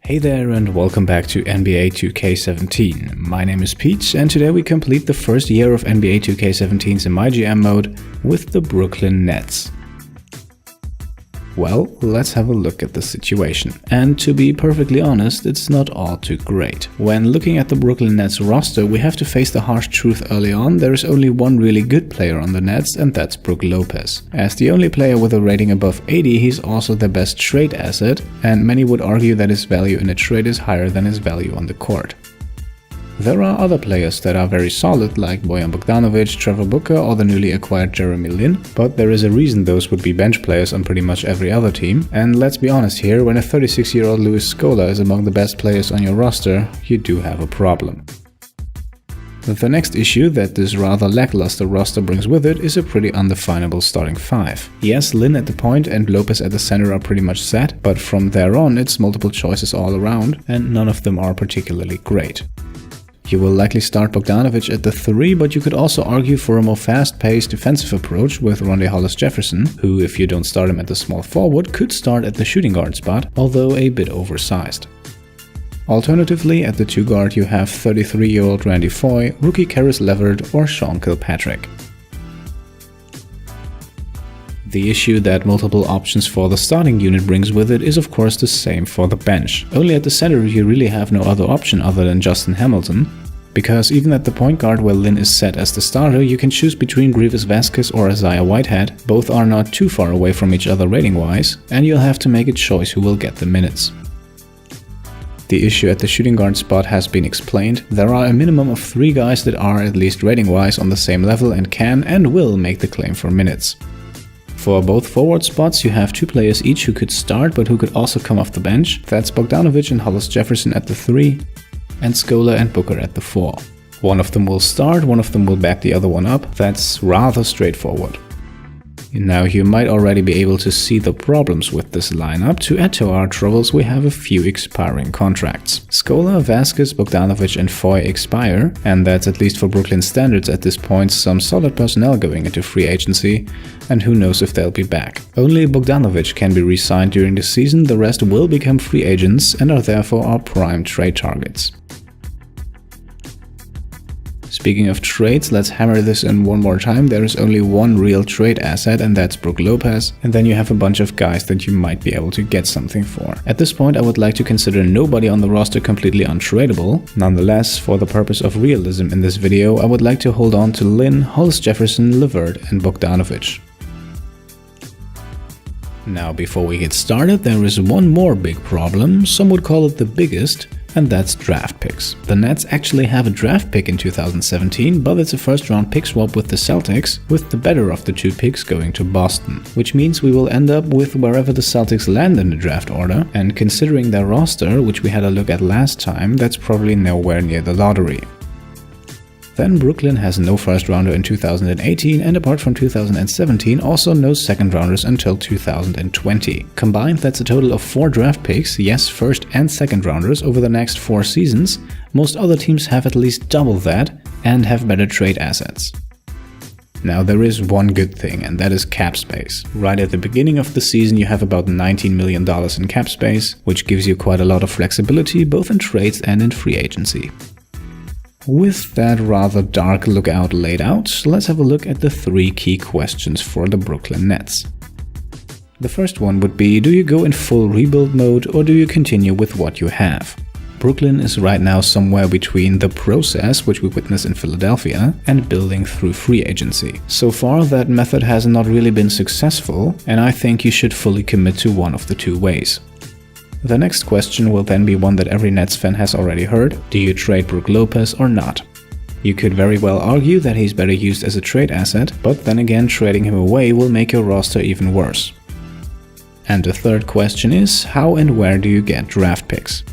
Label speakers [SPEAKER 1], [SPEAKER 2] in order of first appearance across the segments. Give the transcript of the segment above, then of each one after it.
[SPEAKER 1] Hey there and welcome back to NBA 2K17. My name is Pete and today we complete the first year of NBA 2K17's in MyGM mode with the Brooklyn Nets. Well, let's have a look at the situation. And to be perfectly honest, it's not all too great. When looking at the Brooklyn Nets roster, we have to face the harsh truth early on. There is only one really good player on the Nets, and that's Brook Lopez. As the only player with a rating above 80, he's also their best trade asset, and many would argue that his value in a trade is higher than his value on the court. There are other players that are very solid, like Bogdanovic, Trevor Booker, or the newly acquired Jeremy Lin, but there is a reason those would be bench players on pretty much every other team. And let's be honest here, when a 36-year-old SCOLA is among the best players on your roster, you do have a problem. The next issue that this rather lackluster roster brings with it is a pretty undefinable starting five. Yes, Lin at the point and Lopez at the center are pretty much set, but from there on it's multiple choices all around, and none of them are particularly great. You will likely start Bogdanovic at the 3, but you could also argue for a more fast-paced defensive approach with Rondae Hollis-Jefferson, who, if you don't start him at the small forward, could start at the shooting guard spot, although a bit oversized. Alternatively, at the 2 guard you have 33-year-old Randy Foye, rookie Caris LeVert, or Sean Kilpatrick. The issue that multiple options for the starting unit brings with it is of course the same for the bench. Only at the center you really have no other option other than Justin Hamilton, because even at the point guard where Lin is set as the starter, you can choose between VASQUEZ or Isaiah Whitehead. Both are not too far away from each other rating-wise, and you'll have to make a choice who will get the minutes. The issue at the shooting guard spot has been explained. There are a minimum of 3 guys that are, at least rating-wise, on the same level and can and will make the claim for minutes. For both forward spots, you have 2 players each who could start but who could also come off the bench. That's Bogdanovic and Hollis-Jefferson at the 3, and SCOLA and Booker at the 4. One of them will start, one of them will back the other one up. That's rather straightforward. Now you might already be able to see the problems with this lineup. To add to our troubles, we have a few expiring contracts. SCOLA, VASQUEZ, Bogdanovic and FOYE expire, and that's, at least for Brooklyn standards at this point, some solid personnel going into free agency, and who knows if they'll be back. Only Bogdanovic can be re-signed during the season, the rest will become free agents and are therefore our prime trade targets. Speaking of trades, let's hammer this in one more time. There is only one real trade asset, and that's Brook Lopez, and then you have a bunch of guys that you might be able to get something for. At this point, I would like to consider nobody on the roster completely untradeable. Nonetheless, for the purpose of realism in this video, I would like to hold on to Lin, Hollis-Jefferson, LeVert and Bogdanovic. Now, before we get started, there is one more big problem, some would call it the biggest, and that's draft picks. The Nets actually have a draft pick in 2017, but it's a first-round pick swap with the Celtics, with the better of the 2 picks going to Boston. Which means we will end up with wherever the Celtics land in the draft order, and considering their roster, which we had a look at last time, that's probably nowhere near the lottery. Then Brooklyn has no first rounder in 2018 and apart from 2017 also no second rounders until 2020. Combined, that's a total of 4 draft picks, yes, first and second rounders over the next 4 seasons. Most other teams have at least double that and have better trade assets. Now there is one good thing, and that is cap space. Right at the beginning of the season you have about $19 million in cap space, which gives you quite a lot of flexibility both in trades and in free agency. With that rather dark lookout laid out, let's have a look at the 3 key questions for the Brooklyn Nets. The first one would be, do you go in full rebuild mode or do you continue with what you have? Brooklyn is right now somewhere between the process, which we witness in Philadelphia, and building through free agency. So far that method has not really been successful, and I think you should fully commit to one of the 2 ways. The next question will then be one that every Nets fan has already heard. Do you trade Brook Lopez or not? You could very well argue that he's better used as a trade asset, but then again trading him away will make your roster even worse. And the third question is, how and where do you get draft picks?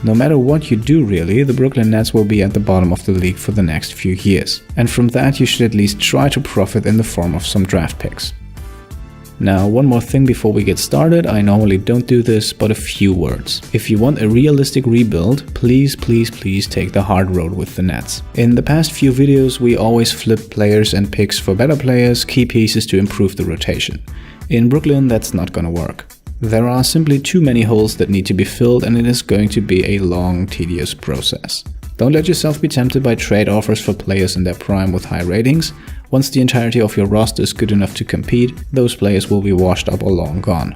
[SPEAKER 1] No matter what you do really, the Brooklyn Nets will be at the bottom of the league for the next few years. And from that you should at least try to profit in the form of some draft picks. Now, one more thing before we get started. I normally don't do this, but a few words. If you want a realistic rebuild, please take the hard road with the Nets. In the past few videos, we always flip players and picks for better players, key pieces to improve the rotation. In Brooklyn, that's not gonna work. There are simply too many holes that need to be filled, and it is going to be a long, tedious process. Don't let yourself be tempted by trade offers for players in their prime with high ratings. Once the entirety of your roster is good enough to compete, those players will be washed up or long gone.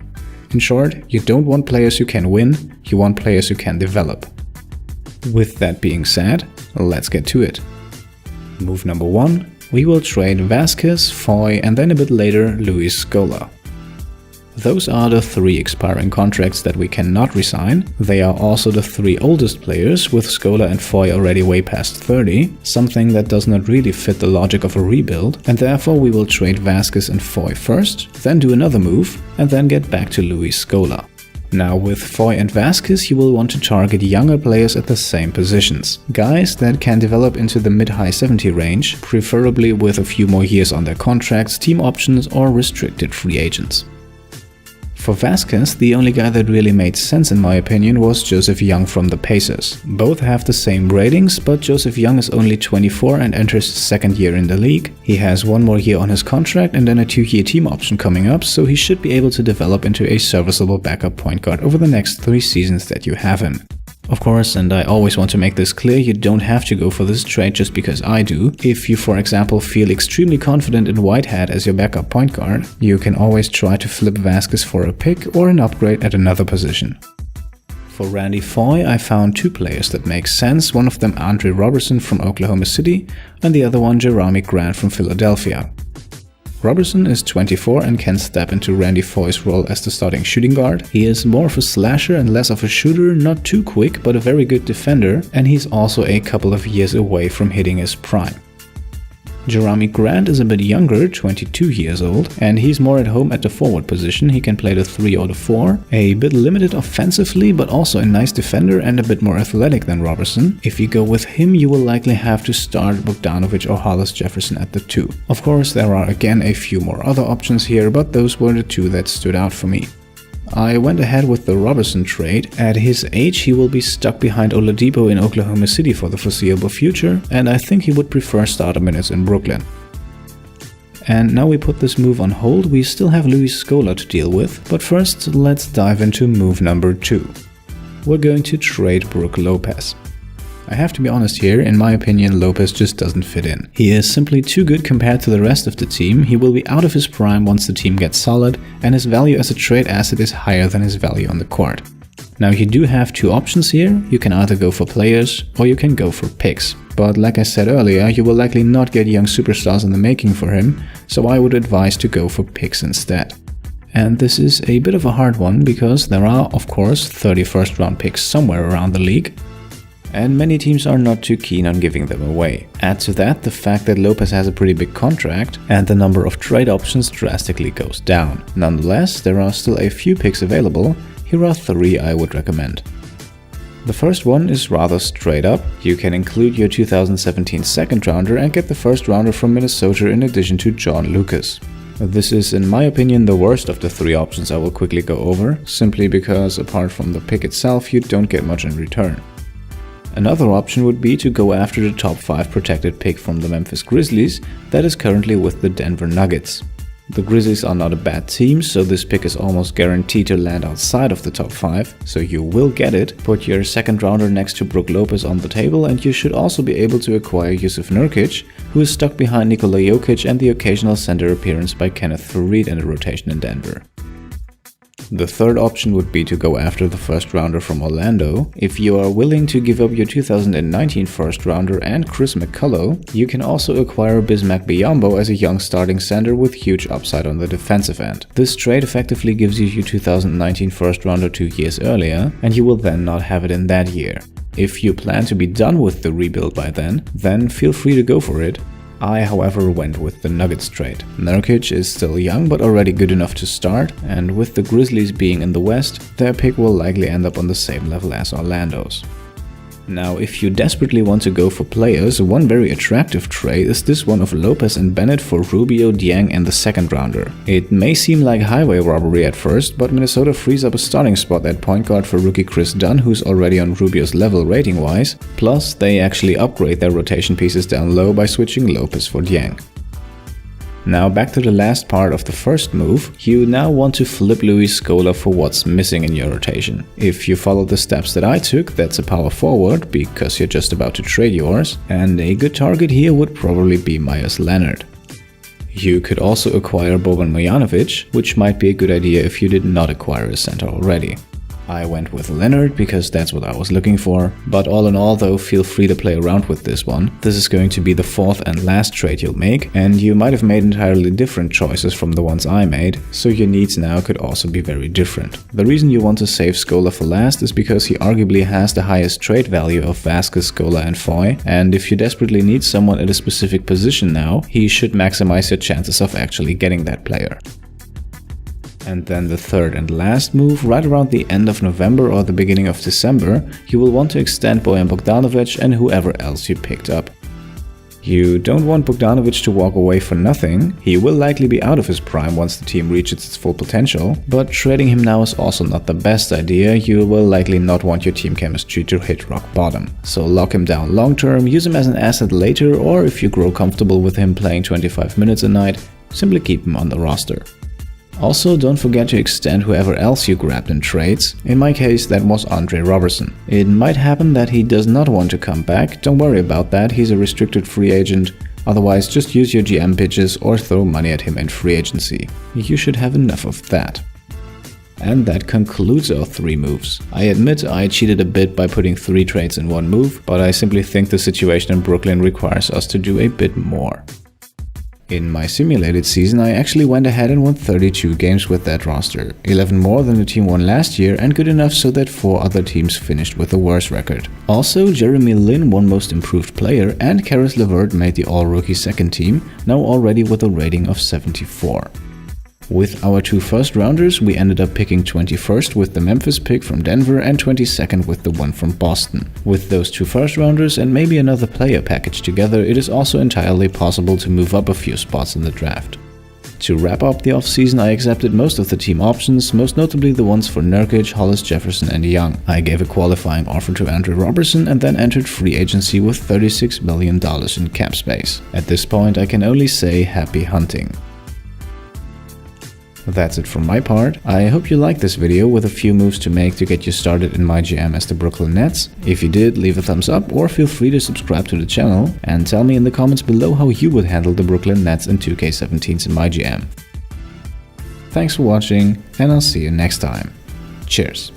[SPEAKER 1] In short, you don't want players who can win, you want players who can develop. With that being said, let's get to it. Move number 1, we will trade VASQUEZ, FOYE and then a bit later SCOLA. Those are the 3 expiring contracts that we cannot resign. They are also the 3 oldest players, with SCOLA and FOYE already way past 30, something that does not really fit the logic of a rebuild, and therefore we will trade VASQUEZ and FOYE first, then do another move, and then get back to SCOLA. Now with FOYE and VASQUEZ you will want to target younger players at the same positions. Guys that can develop into the mid-high 70 range, preferably with a few more years on their contracts, team options or restricted free agents. For VASQUEZ, the only guy that really made sense in my opinion was Joseph Young from the Pacers. Both have the same ratings, but Joseph Young is only 24 and enters his 2nd year in the league. He has 1 more year on his contract and then a 2-year team option coming up, so he should be able to develop into a serviceable backup point guard over the next 3 seasons that you have him. Of course, and I always want to make this clear, you don't have to go for this trade just because I do. If you, for example, feel extremely confident in Whitehead as your backup point guard, you can always try to flip VASQUEZ for a pick or an upgrade at another position. For Randy Foye, I found 2 players that make sense, one of them Andre Robertson from Oklahoma City and the other one Jeremy Grant from Philadelphia. Robertson is 24 and can step into Randy Foye's role as the starting shooting guard. He is more of a slasher and less of a shooter, not too quick but a very good defender, and he's also a couple of years away from hitting his prime. Jeremy Grant is a bit younger, 22 years old, and he's more at home at the forward position. He can play the 3 or the 4, a bit limited offensively but also a nice defender and a bit more athletic than Robertson. If you go with him, you will likely have to start Bogdanovic or Hollis Jefferson at the 2. Of course, there are again a few more other options here, but those were the 2 that stood out for me. I went ahead with the Robertson trade. At his age, he will be stuck behind Oladipo in Oklahoma City for the foreseeable future, and I think he would prefer starter minutes in Brooklyn. And now we put this move on hold. We still have SCOLA to deal with, but first let's dive into move number 2. We're going to trade Brook Lopez. I have to be honest here, in my opinion Lopez just doesn't fit in. He is simply too good compared to the rest of the team, he will be out of his prime once the team gets solid, and his value as a trade asset is higher than his value on the court. Now you do have 2 options here, you can either go for players or you can go for picks. But like I said earlier, you will likely not get young superstars in the making for him, so I would advise to go for picks instead. And this is a bit of a hard one because there are of course 30 first round picks somewhere around the league, and many teams are not too keen on giving them away. Add to that the fact that Lopez has a pretty big contract and the number of trade options drastically goes down. Nonetheless, there are still a few picks available. Here are 3 I would recommend. The first one is rather straight up. You can include your 2017 second rounder and get the first rounder from Minnesota in addition to John Lucas. This is in my opinion the worst of the 3 options I will quickly go over, simply because apart from the pick itself you don't get much in return. Another option would be to go after the top 5 protected pick from the Memphis Grizzlies that is currently with the Denver Nuggets. The Grizzlies are not a bad team, so this pick is almost guaranteed to land outside of the top 5, so you will get it. Put your second rounder next to Brook Lopez on the table and you should also be able to acquire Jusuf Nurkic, who is stuck behind Nikola Jokic and the occasional center appearance by Kenneth Faried in the rotation in Denver. The third option would be to go after the first rounder from Orlando. If you are willing to give up your 2019 first rounder and Chris McCullough, you can also acquire Bismack Biyombo as a young starting center with huge upside on the defensive end. This trade effectively gives you your 2019 first rounder 2 years earlier, and you will then not have it in that year. If you plan to be done with the rebuild by then feel free to go for it. I, however, went with the Nuggets trade. Nurkic is still young but already good enough to start, and with the Grizzlies being in the West, their pick will likely end up on the same level as Orlando's. Now, if you desperately want to go for players, one very attractive trade is this one of Lopez and Bennett for Rubio, Dieng and the second rounder. It may seem like highway robbery at first, but Minnesota frees up a starting spot at point guard for rookie Chris Dunn, who's already on Rubio's level rating-wise, plus they actually upgrade their rotation pieces down low by switching Lopez for Dieng. Now back to the last part of the first move, you now want to flip Luis Scola for what's missing in your rotation. If you follow the steps that I took, that's a power forward, because you're just about to trade yours, and a good target here would probably be Myers Leonard. You could also acquire Bogdanovic, which might be a good idea if you did not acquire a center already. I went with Leonard because that's what I was looking for, but all in all though, feel free to play around with this one. This is going to be the fourth and last trade you'll make, and you might have made entirely different choices from the ones I made, so your needs now could also be very different. The reason you want to save Scola for last is because he arguably has the highest trade value of VASQUEZ, SCOLA and FOYE, and if you desperately need someone at a specific position now, he should maximize your chances of actually getting that player. And then the third and last move, right around the end of November or the beginning of December, you will want to extend Bojan Bogdanovic and whoever else you picked up. You don't want Bogdanovic to walk away for nothing. He will likely be out of his prime once the team reaches its full potential, but trading him now is also not the best idea. You will likely not want your team chemistry to hit rock bottom. So lock him down long term, use him as an asset later, or if you grow comfortable with him playing 25 minutes a night, simply keep him on the roster. Also, don't forget to extend whoever else you grabbed in trades. In my case, that was Andre Robertson. It might happen that he does not want to come back, don't worry about that, he's a restricted free agent. Otherwise, just use your GM pitches or throw money at him in free agency. You should have enough of that. And that concludes our 3 moves. I admit I cheated a bit by putting 3 trades in one move, but I simply think the situation in Brooklyn requires us to do a bit more. In my simulated season, I actually went ahead and won 32 games with that roster, 11 more than the team won last year and good enough so that 4 other teams finished with a worse record. Also, Jeremy Lin won Most Improved Player and Caris LeVert made the All-Rookie second team, now already with a rating of 74. With our 2 first-rounders, we ended up picking 21st with the Memphis pick from Denver and 22nd with the one from Boston. With those 2 first-rounders and maybe another player package together, it is also entirely possible to move up a few spots in the draft. To wrap up the offseason, I accepted most of the team options, most notably the ones for Nurkic, Hollis Jefferson and Young. I gave a qualifying offer to Andre Robertson and then entered free agency with $36 million in cap space. At this point, I can only say happy hunting. That's it from my part. I hope you liked this video with a few moves to make to get you started in MyGM as the Brooklyn Nets. If you did, leave a thumbs up or feel free to subscribe to the channel and tell me in the comments below how you would handle the Brooklyn Nets and 2K17s in MyGM. Thanks for watching and I'll see you next time. Cheers.